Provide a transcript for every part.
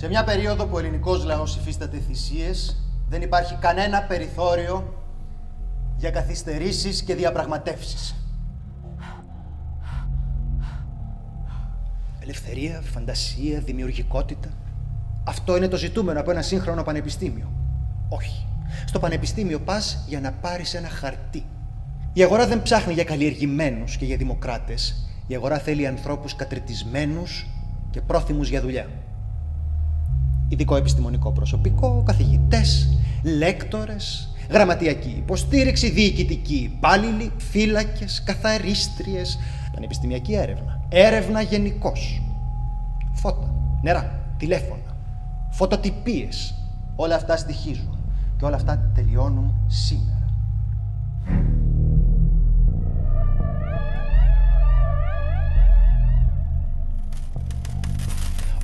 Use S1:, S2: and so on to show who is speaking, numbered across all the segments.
S1: Σε μια περίοδο που ο ελληνικός λαός υφίσταται θυσίες, δεν υπάρχει κανένα περιθώριο για καθυστερήσεις και διαπραγματεύσεις. Ελευθερία, φαντασία, δημιουργικότητα. Αυτό είναι το ζητούμενο από ένα σύγχρονο πανεπιστήμιο. Όχι. Στο πανεπιστήμιο πας για να πάρεις ένα χαρτί. Η αγορά δεν ψάχνει για καλλιεργημένους και για δημοκράτες. Η αγορά θέλει ανθρώπους κατριτισμένους και πρόθυμους για δουλειά. Ειδικό επιστημονικό προσωπικό, καθηγητές, λέκτορες, γραμματιακή υποστήριξη, διοικητικοί υπάλληλοι, φύλακες, καθαρίστριες, πανεπιστημιακή έρευνα. Έρευνα γενικώς. Φώτα, νερά, τηλέφωνα, φωτοτυπίες. Όλα αυτά στοιχίζουν και όλα αυτά τελειώνουν σήμερα.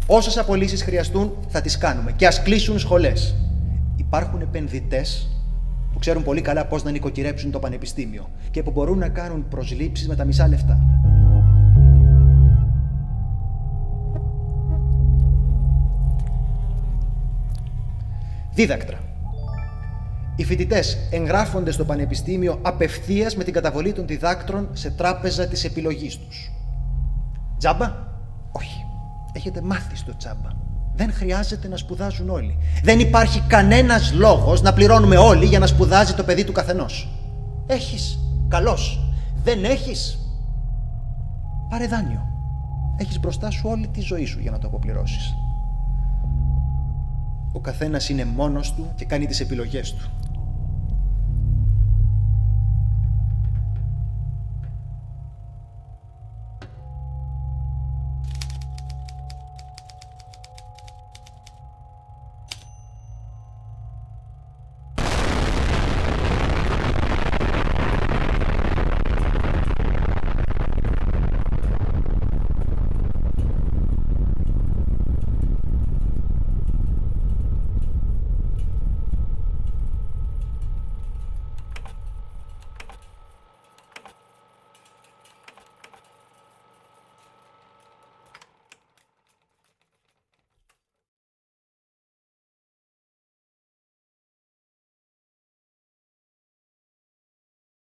S1: Όσες απολύσεις χρειαστούν θα τις κάνουμε και ας κλείσουν σχολές. Υπάρχουν επενδυτές που ξέρουν πολύ καλά πώς να νοικοκυρέψουν το πανεπιστήμιο και που μπορούν να κάνουν προσλήψεις με τα μισά λεφτά. Δίδακτρα. Οι φοιτητές εγγράφονται στο πανεπιστήμιο απευθείας με την καταβολή των διδάκτρων σε τράπεζα της επιλογής τους. Τζάμπα? Όχι. Έχετε μάθει στο τσάμπα. Δεν χρειάζεται να σπουδάζουν όλοι. Δεν υπάρχει κανένας λόγος να πληρώνουμε όλοι για να σπουδάζει το παιδί του καθενός. Έχεις? Καλώς. Δεν έχεις? Πάρε δάνειο. Έχεις μπροστά σου όλη τη ζωή σου για να το αποπληρώσεις. Ο καθένας είναι μόνος του και κάνει τις επιλογές του.